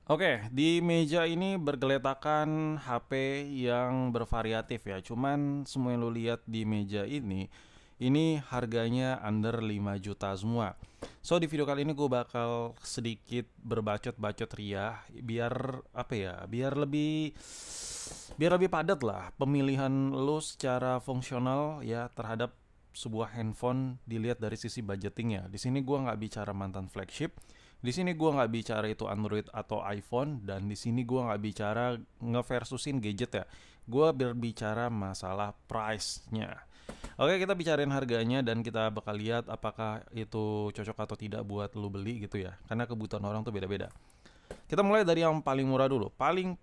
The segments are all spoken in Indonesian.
Oke, di meja ini bergeletakan HP yang bervariatif ya. Cuman semua yang lo lihat di meja ini harganya under 5 juta semua. So di video kali ini gue bakal sedikit berbacot-bacot ria biar apa ya? Biar lebih padat lah pemilihan lo secara fungsional ya terhadap sebuah handphone dilihat dari sisi budgetingnya. Di sini gue nggak bicara mantan flagship, di sini gue nggak bicara itu Android atau iPhone, dan di sini gue nggak bicara ngeversusin gadget ya. Gue berbicara masalah price-nya. Oke, kita bicarain harganya dan kita bakal lihat apakah itu cocok atau tidak buat lu beli gitu ya. Karena kebutuhan orang tuh beda-beda. Kita mulai dari yang paling murah dulu. Paling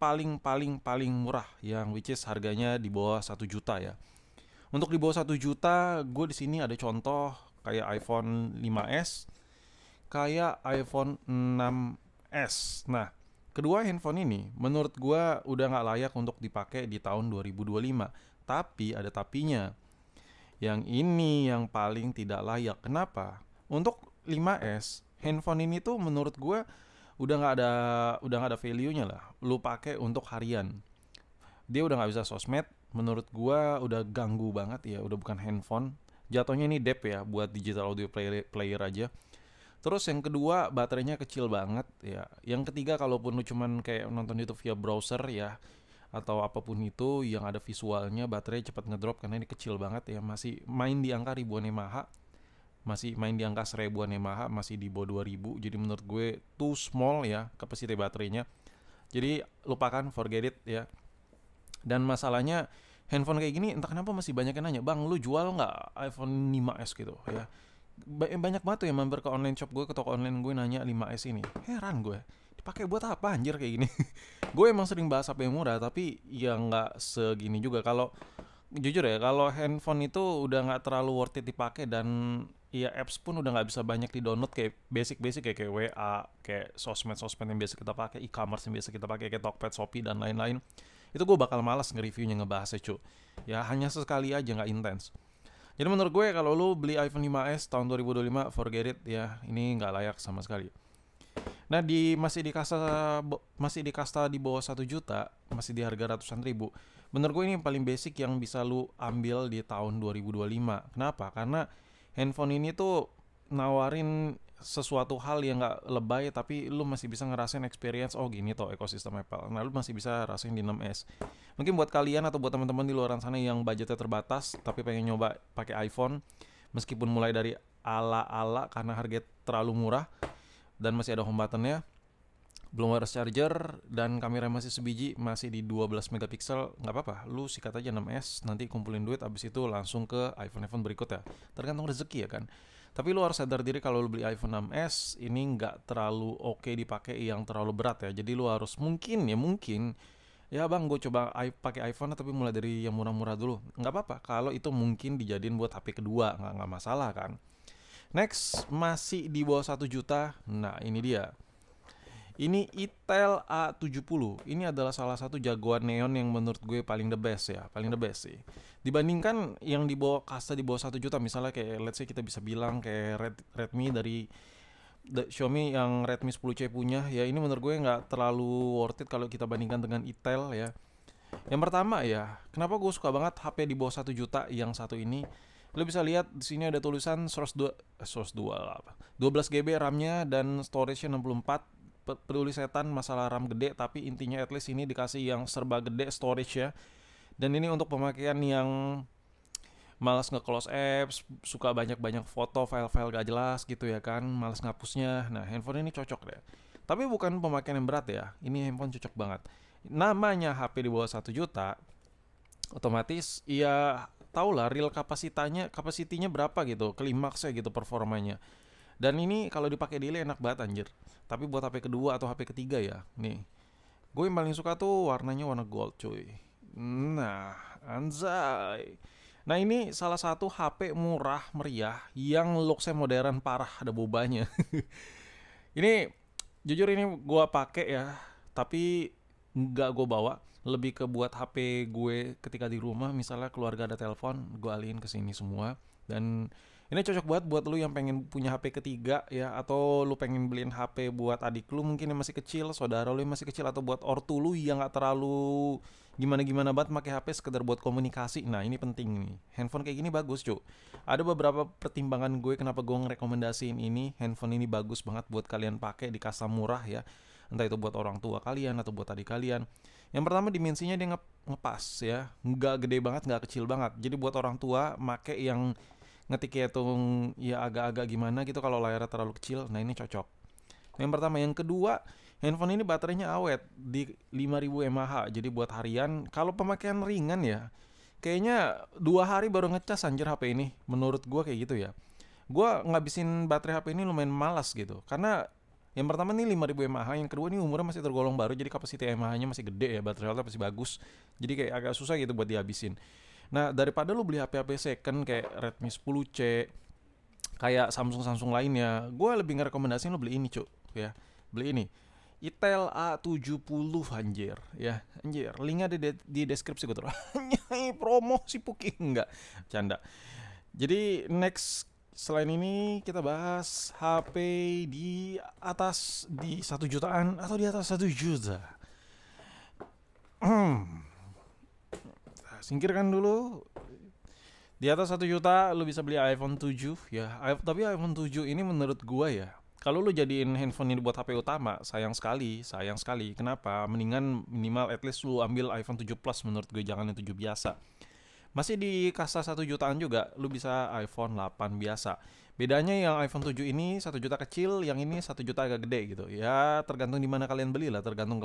murah yang which is harganya di bawah 1 juta ya. Untuk di bawah 1 juta, gue di sini ada contoh kayak iPhone 5s, kayak iPhone 6s. Nah, kedua handphone ini menurut gue udah nggak layak untuk dipakai di tahun 2025. Tapi ada tapinya. Yang ini yang paling tidak layak. Kenapa? Untuk 5s, handphone ini tuh menurut gue udah nggak ada value-nya lah. Lu pakai untuk harian. Dia udah nggak bisa sosmed. Menurut gue udah ganggu banget ya. Udah bukan handphone. Jatuhnya ini dep ya buat digital audio player aja. Terus yang kedua baterainya kecil banget ya. Yang ketiga kalaupun lu cuman kayak nonton YouTube via browser ya atau apapun itu yang ada visualnya, baterai cepat ngedrop karena ini kecil banget ya, masih main di angka ribuan mAh, masih main di angka seribuan mAh, masih di bawah 2000. Jadi menurut gue too small ya kapasitas baterainya. Jadi lupakan, forget it ya. Dan masalahnya handphone kayak gini entah kenapa masih banyak yang nanya, "Bang, lu jual nggak iPhone 5s gitu?" ya. Banyak banget tuh yang mampir ke online shop gue, ke toko online gue, nanya 5S ini. Heran gue, dipakai buat apa anjir kayak gini. Gue emang sering bahas HP yang murah, tapi ya nggak segini juga. Kalau jujur ya, kalau handphone itu udah nggak terlalu worth it dipakai, dan ya apps pun udah nggak bisa banyak di download kayak basic kayak WA, kayak sosmed yang biasa kita pakai, e-commerce yang biasa kita pakai kayak Tokped, Shopee dan lain-lain. Itu gue bakal malas nge-reviewnya, ngebahasnya cu. Ya hanya sekali aja, nggak intens. Jadi menurut gue kalau lu beli iPhone 5s tahun 2025, forget it ya, ini nggak layak sama sekali. Nah, masih di kasta di bawah 1 juta, masih di harga ratusan ribu. Menurut gue ini yang paling basic yang bisa lu ambil di tahun 2025. Kenapa? Karena handphone ini tuh nawarin sesuatu hal yang nggak lebay, tapi lu masih bisa ngerasain experience, oh gini toh ekosistem Apple. Nah, lu masih bisa rasain di 6s. Mungkin buat kalian atau buat teman-teman di luar sana yang budgetnya terbatas tapi pengen nyoba pakai iPhone, meskipun mulai dari ala-ala karena harga terlalu murah dan masih ada home buttonnya, belum wireless charger, dan kamera masih sebiji, masih di 12 megapiksel, nggak apa-apa, lu sikat aja 6s, nanti kumpulin duit, abis itu langsung ke iPhone berikut ya. Tergantung rezeki ya kan. Tapi lu harus sadar diri kalau lu beli iPhone 6s ini nggak terlalu oke dipakai yang terlalu berat ya. Jadi lu harus mungkin ya bang, gue coba pakai iPhone tapi mulai dari yang murah-murah dulu. Nggak apa-apa kalau itu mungkin dijadiin buat HP kedua, nggak masalah kan. Next, masih di bawah 1 juta. Nah, ini dia. Ini Itel A70. Ini adalah salah satu jagoan neon yang menurut gue paling the best ya, paling the best sih. Dibandingkan yang di bawah kasta di bawah 1 juta, misalnya kayak let's say kita bisa bilang kayak Redmi dari Xiaomi yang Redmi 10C punya, ya ini menurut gue nggak terlalu worth it kalau kita bandingkan dengan Itel ya. Yang pertama ya, kenapa gue suka banget HP di bawah 1 juta yang satu ini? Lo bisa lihat di sini ada tulisan source 2 lah apa. 12 GB RAM-nya dan storage-nya 64. Peduli setan masalah RAM gede, tapi intinya at least ini dikasih yang serba gede storage ya. Dan ini untuk pemakaian yang malas nge-close apps, suka banyak-banyak foto, file-file gak jelas gitu ya kan, malas ngapusnya. Nah, handphone ini cocok deh. Tapi bukan pemakaian yang berat ya. Ini handphone cocok banget. Namanya HP di bawah 1 juta, otomatis ya tau lah real kapasitinya berapa gitu, klimaksnya gitu performanya. Dan ini kalau dipakai daily enak banget anjir. Tapi buat HP kedua atau HP ketiga ya, nih. Gue yang paling suka tuh warnanya warna gold cuy. Nah, anjay. Nah ini salah satu HP murah meriah yang looksnya modern parah, ada bobanya. Ini jujur ini gue pakai ya, tapi nggak gue bawa. Lebih ke buat HP gue ketika di rumah, misalnya keluarga ada telepon, gue alihin ke sini semua. Dan Ini cocok banget buat lu yang pengen punya HP ketiga ya, atau lu pengen beliin HP buat adik lu mungkin yang masih kecil, saudara lu yang masih kecil, atau buat ortu lu yang gak terlalu gimana-gimana banget pakai HP sekedar buat komunikasi. Nah, ini penting nih. Handphone kayak gini bagus, Cuk. Ada beberapa pertimbangan gue kenapa gue ngerekomendasiin ini. Handphone ini bagus banget buat kalian pakai di kasa murah ya. Entah itu buat orang tua kalian atau buat adik kalian. Yang pertama dimensinya dia ngepas ya. Nggak gede banget, nggak kecil banget. Jadi buat orang tua make yang ngetiknya tuh ya agak-agak gimana gitu kalau layarnya terlalu kecil. Nah, ini cocok. Yang pertama. Yang kedua, handphone ini baterainya awet di 5000 mAh. Jadi buat harian, kalau pemakaian ringan ya, kayaknya 2 hari baru ngecas anjir HP ini. Menurut gua kayak gitu ya. Gua ngabisin baterai HP ini lumayan malas gitu. Karena yang pertama nih 5000 mAh, yang kedua ini umurnya masih tergolong baru, jadi kapasitas mAh-nya masih gede ya, baterai health masih bagus. Jadi kayak agak susah gitu buat dihabisin. Nah, daripada lu beli HP-HP second kayak Redmi 10C, kayak Samsung lainnya, gue lebih ngerekomendasiin lu beli ini, Cuk, ya. Beli ini. Itel A70 anjir, ya. Anjir, linknya di deskripsi gue terus. Promo si Puki enggak. Canda. Jadi next, selain ini kita bahas HP di atas di 1 jutaan atau di atas 1 juta. Singkirkan dulu. Di atas 1 juta lu bisa beli iPhone 7 ya. Tapi iPhone 7 ini menurut gua ya, kalau lu jadiin handphone ini buat HP utama, sayang sekali. Kenapa? Mendingan minimal at least lu ambil iPhone 7 Plus menurut gue, jangan yang 7 biasa. Masih di kasta 1 jutaan juga, lu bisa iPhone 8 biasa. Bedanya yang iPhone 7 ini 1 juta kecil, yang ini 1 juta agak gede gitu. Ya tergantung di mana kalian beli lah, tergantung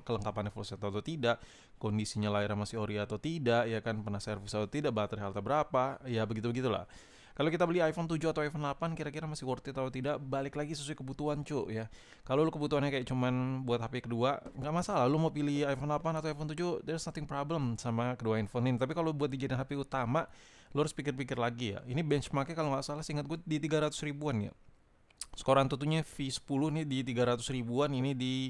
kelengkapannya full set atau tidak, kondisinya layarnya masih ori atau tidak, ya kan, pernah servis atau tidak, baterai health berapa, ya begitu-begitulah. Kalau kita beli iPhone 7 atau iPhone 8 kira-kira masih worth it atau tidak, balik lagi sesuai kebutuhan, Cuk, ya. Kalau lu kebutuhannya kayak cuman buat HP kedua, nggak masalah. Lu mau pilih iPhone 8 atau iPhone 7, there's nothing problem sama kedua handphone ini. Tapi kalau buat dijadiin HP utama, lu harus pikir-pikir lagi ya. Ini benchmarknya kalau nggak salah seingat gue di 300 ribuan ya. Skor Antutunya V10 nih di 300 ribuan, ini di,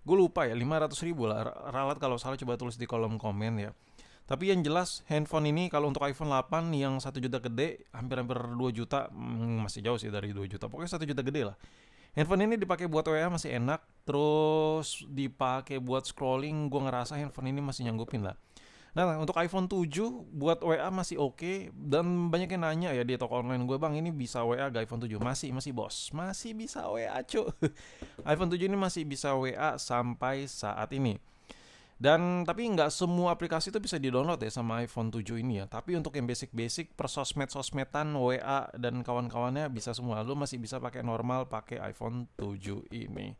gue lupa ya, 500 ribu lah. Ralat kalau salah coba tulis di kolom komen ya. Tapi yang jelas handphone ini kalau untuk iPhone 8 yang 1 juta gede, hampir-hampir 2 juta, masih jauh sih dari 2 juta. Pokoknya 1 juta gede lah. Handphone ini dipakai buat WA masih enak, terus dipakai buat scrolling, gue ngerasa handphone ini masih nyanggupin lah. Nah, untuk iPhone 7 buat WA masih oke, dan banyak yang nanya ya di toko online gue, "Bang, ini bisa WA gak iPhone 7?" Masih bos. Masih bisa WA, cuy. iPhone 7 ini masih bisa WA sampai saat ini. Dan tapi nggak semua aplikasi itu bisa di-download ya sama iPhone 7 ini ya. Tapi untuk yang basic-basic, per sosmedan, WA dan kawan-kawannya bisa semua. Lu masih bisa pakai normal pakai iPhone 7 ini.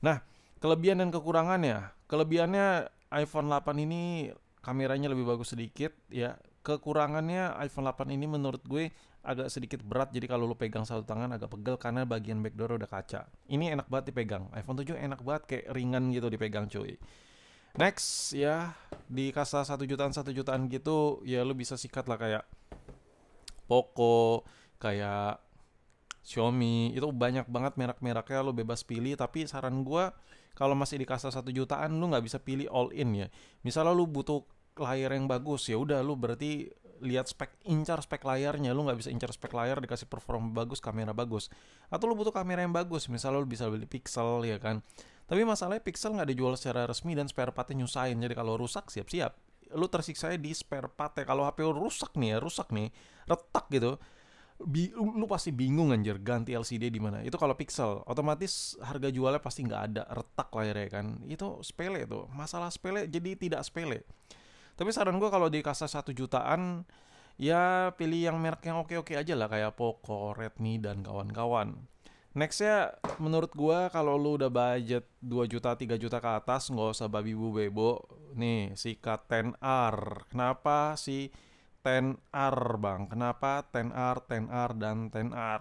Nah, kelebihan dan kekurangannya. Kelebihannya iPhone 8 ini kameranya lebih bagus sedikit ya. Kekurangannya iPhone 8 ini menurut gue agak sedikit berat. Jadi kalau lu pegang satu tangan agak pegel karena bagian backdoor udah kaca. Ini enak banget dipegang. iPhone 7 enak banget, kayak ringan gitu dipegang, cuy. Next ya, di kasta 1 jutaan gitu ya, lu bisa sikat lah kayak Poco, kayak Xiaomi. Itu banyak banget merek-mereknya, lu bebas pilih. Tapi saran gua, kalau masih di kasta 1 jutaan lu nggak bisa pilih all in ya. Misalnya lu butuh layar yang bagus, ya udah lu berarti lihat incar spek layarnya. Lu nggak bisa incar spek layar dikasih performa bagus, kamera bagus. Atau lu butuh kamera yang bagus, misalnya lu bisa beli Pixel ya kan. Tapi masalahnya Pixel nggak dijual secara resmi dan spare partnya nyusahin. Jadi kalau rusak siap-siap, lu tersiksa di spare partnya. Kalau HP lu rusak nih, retak gitu, lu pasti bingung anjir ganti LCD di mana. Itu kalau Pixel, otomatis harga jualnya pasti nggak ada, retak layarnya kan. Itu sepele tuh, masalah sepele jadi tidak sepele. Tapi saran gue kalau di kasta 1 jutaan, ya pilih yang merek yang oke-oke aja lah, kayak Poco, Redmi dan kawan-kawan. Nextnya menurut gua, kalau lu udah budget 2 juta 3 juta ke atas, nggak usah babi bu bebo. Nih si K10R. Kenapa si 10R bang? Kenapa 10R, 10R dan 10R?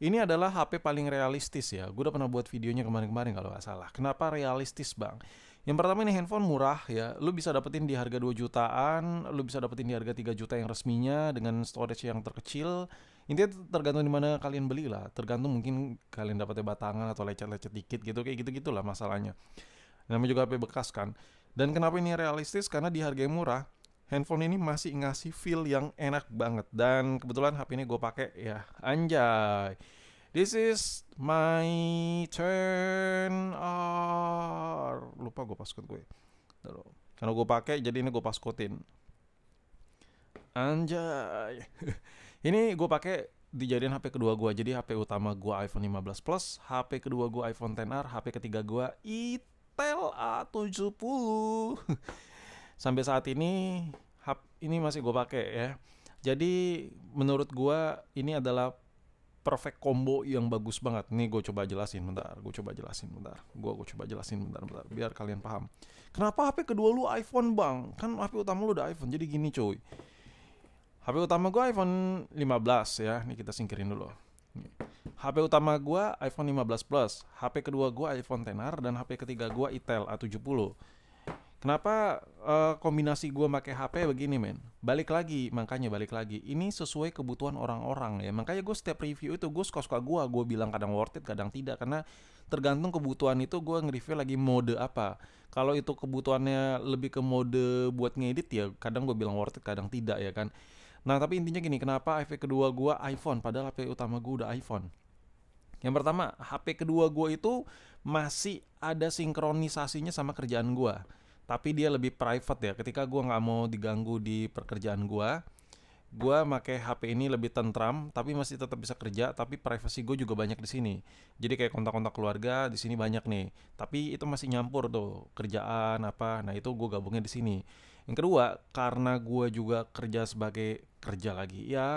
Ini adalah HP paling realistis ya. Gue udah pernah buat videonya kemarin-kemarin kalau nggak salah. Kenapa realistis bang? Yang pertama, ini handphone murah ya. Lu bisa dapetin di harga 2 jutaan, lu bisa dapetin di harga 3 juta yang resminya dengan storage yang terkecil. Intinya tergantung di mana kalian beli lah. Tergantung mungkin kalian dapetnya batangan atau lecet-lecet dikit gitu, kayak gitu-gitu lah masalahnya. Namanya juga HP bekas kan. Dan kenapa ini realistis? Karena di harga yang murah, handphone ini masih ngasih feel yang enak banget. Dan kebetulan HP ini gue pakai ya, anjay. This is my turn. Lupa gue passcode gue. Karena gue pakai, jadi ini gue passcodein. Anjay. Ini gue pakai dijadiin HP kedua gue. Jadi HP utama gue iPhone 15 Plus, HP kedua gue iPhone XR, HP ketiga gue Itel A70. Sampai saat ini ini masih gue pakai ya. Jadi menurut gue ini adalah perfect combo yang bagus banget. Nih gue coba jelasin bentar. Gue coba jelasin bentar biar kalian paham. Kenapa HP kedua lu iPhone, Bang? Kan HP utama lu udah iPhone. Jadi gini cuy. HP utama gue iPhone 15 ya. Ini kita singkirin dulu. HP utama gue iPhone 15 Plus, HP kedua gue iPhone XR, dan HP ketiga gue Itel A70. Kenapa kombinasi gue pakai HP begini, men? Balik lagi. Ini sesuai kebutuhan orang-orang ya. Makanya gue setiap review itu gue suka-suka gue bilang kadang worth it, kadang tidak. Karena tergantung kebutuhan itu gue nge-review lagi mode apa. Kalau itu kebutuhannya lebih ke mode buat ngedit ya, kadang gue bilang worth it, kadang tidak ya kan. Nah tapi intinya gini, kenapa HP kedua gue iPhone padahal HP utama gue udah iPhone? Yang pertama, HP kedua gue itu masih ada sinkronisasinya sama kerjaan gue. Tapi dia lebih private ya. Ketika gue nggak mau diganggu di pekerjaan gue pakai HP ini lebih tentram, tapi masih tetap bisa kerja. Tapi privacy gue juga banyak di sini. Jadi kayak kontak-kontak keluarga di sini banyak nih. Tapi itu masih nyampur tuh kerjaan apa. Nah itu gue gabungnya di sini. Yang kedua, karena gue juga kerja ya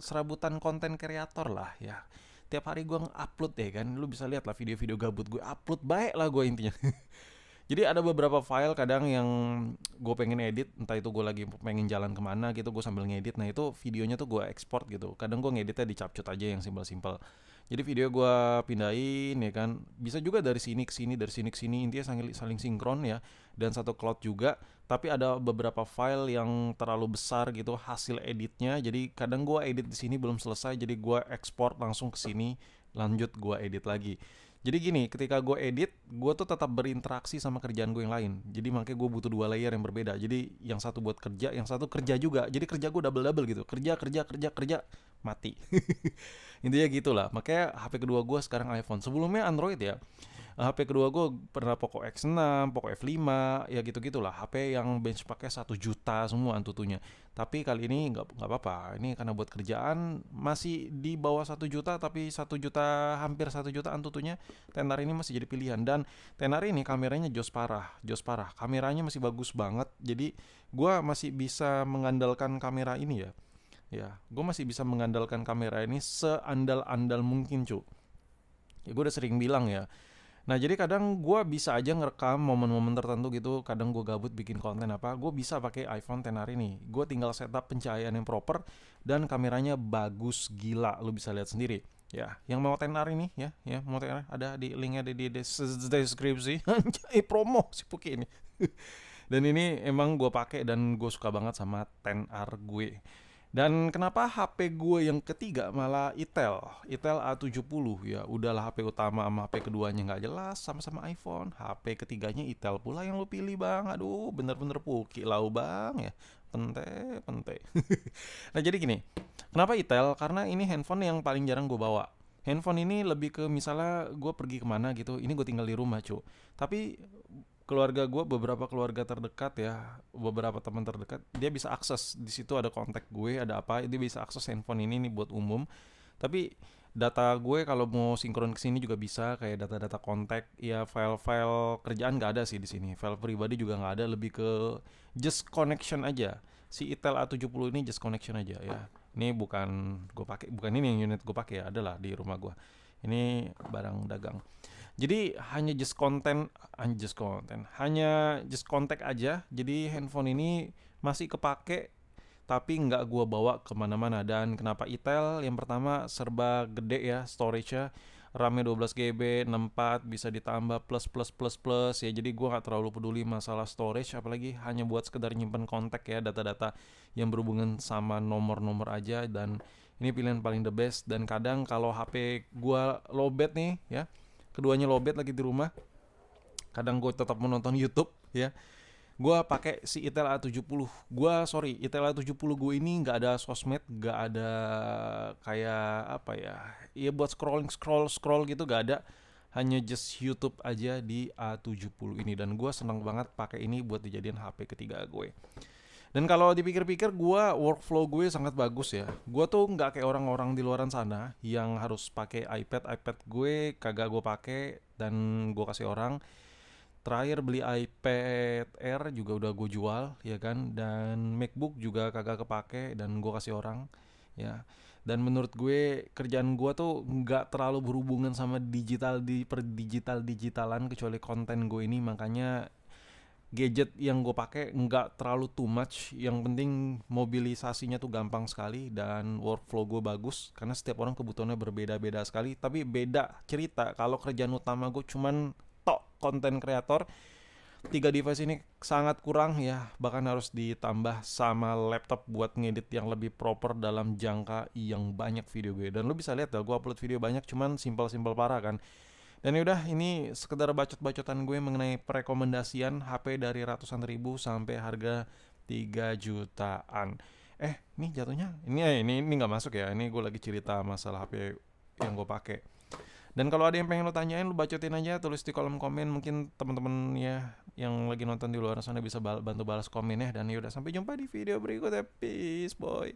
serabutan konten kreator lah ya. Tiap hari gue nge-upload ya kan. Lu bisa lihat lah video-video gabut gue upload, baik lah gue intinya. Jadi ada beberapa file kadang yang gue pengen edit, entah itu gue lagi pengen jalan kemana gitu, gue sambil ngedit. Nah itu videonya tuh gue export gitu. Kadang gue ngeditnya di CapCut aja yang simpel-simpel. Jadi video gue pindahin ya kan. Bisa juga dari sini ke sini, dari sini ke sini. Intinya saling sinkron ya. Dan satu cloud juga. Tapi ada beberapa file yang terlalu besar gitu hasil editnya. Jadi kadang gue edit di sini belum selesai, jadi gue export langsung ke sini, lanjut gue edit lagi. Jadi gini, ketika gue edit, gue tuh tetap berinteraksi sama kerjaan gue yang lain. Jadi makanya gue butuh dua layer yang berbeda. Jadi yang satu buat kerja, yang satu kerja juga. Jadi kerja gue double-double gitu. Kerja, mati. Intinya gitulah. Makanya HP kedua gue sekarang iPhone. Sebelumnya Android ya. HP kedua gue pernah Poco X6, Poco F5, ya gitu-gitulah. HP yang bench pakai 1 juta semua antutunya. Tapi kali ini nggak apa-apa. Ini karena buat kerjaan masih di bawah 1 juta, tapi 1 juta, hampir 1 juta antutunya. Tenar ini masih jadi pilihan. Dan Tenar ini kameranya jos parah. Kameranya masih bagus banget. Jadi gue masih bisa mengandalkan kamera ini ya. Gue masih bisa mengandalkan kamera ini seandal-andal mungkin, cu. Ya gue udah sering bilang ya. Nah jadi kadang gue bisa aja ngerekam momen-momen tertentu gitu. Kadang gue gabut bikin konten apa, gue bisa pakai iPhone XR ini. Gue tinggal setup pencahayaan yang proper dan kameranya bagus gila. Lu bisa lihat sendiri. Ya, yang mau XR ini ya mau XR ada di linknya di deskripsi. Anjay, promo si Puki ini. Dan ini emang gue pakai dan gue suka banget sama XR gue. Dan kenapa HP gue yang ketiga malah Itel A70 ya. Udahlah HP utama sama HP keduanya nggak jelas, sama-sama iPhone. HP ketiganya Itel pula yang lo pilih, bang. Aduh, bener-bener puki lau, bang ya. Pente. Nah jadi gini, kenapa Itel? Karena ini handphone yang paling jarang gue bawa. Handphone ini lebih ke misalnya gue pergi kemana gitu, ini gue tinggal di rumah, cu. Tapi keluarga gue, beberapa keluarga terdekat ya, beberapa teman terdekat, dia bisa akses di situ, ada kontak gue, ada apa, dia bisa akses handphone ini nih buat umum. Tapi data gue kalau mau sinkron ke sini juga bisa, kayak data-data kontak, ya file-file kerjaan nggak ada sih di sini, file pribadi juga nggak ada, lebih ke just connection aja. Si Itel A70 ini just connection aja ya. Ini bukan ini yang unit gue pakai ya, adalah di rumah gue. Ini barang dagang. Jadi hanya just contact aja. Jadi handphone ini masih kepake, tapi nggak gua bawa kemana-mana. Dan kenapa Itel? Yang pertama serba gede ya storage-nya. RAM-nya 12 GB, 64, bisa ditambah plus ya. Jadi gua nggak terlalu peduli masalah storage, apalagi hanya buat sekedar nyimpen kontak ya, data-data yang berhubungan sama nomor-nomor aja. Dan ini pilihan paling the best. Dan kadang kalau HP gua lowbat nih ya, keduanya lowbat lagi di rumah, kadang gue tetap menonton YouTube ya. Gua pakai si Itel A70. Itel A70 gue ini nggak ada sosmed, nggak ada kayak apa ya? Iya buat scroll gitu nggak ada. Hanya just YouTube aja di A70 ini, dan gua seneng banget pakai ini buat dijadiin HP ketiga gue. Dan kalau dipikir-pikir, workflow gue sangat bagus ya. Gua tuh nggak kayak orang-orang di luaran sana yang harus pakai iPad. iPad gue kagak gue pakai dan gue kasih orang. Terakhir beli iPad Air juga udah gue jual ya kan, dan MacBook juga kagak kepake dan gue kasih orang ya. Dan menurut gue kerjaan gue tuh nggak terlalu berhubungan sama digitalan kecuali konten gue ini, makanya gadget yang gue pakai nggak terlalu too much. Yang penting mobilisasinya tuh gampang sekali dan workflow gue bagus, karena setiap orang kebutuhannya berbeda-beda sekali. Tapi beda cerita kalau kerjaan utama gue cuman konten kreator. Tiga device ini sangat kurang ya, bahkan harus ditambah sama laptop buat ngedit yang lebih proper dalam jangka yang banyak video gue. Dan lu bisa lihat ya, gue upload video banyak cuman simpel-simpel parah kan. Dan yaudah, ini sekedar bacot-bacotan gue mengenai perekomendasian HP dari ratusan ribu sampai harga 3 jutaan. Ini jatuhnya ini nggak masuk ya. Ini gue lagi cerita masalah HP yang gue pakai. Dan kalau ada yang pengen lo tanyain, lo bacotin aja, tulis di kolom komen. Mungkin teman-teman ya yang lagi nonton di luar sana bisa bantu balas komen ya. Dan yaudah, sampai jumpa di video berikutnya. Peace boy.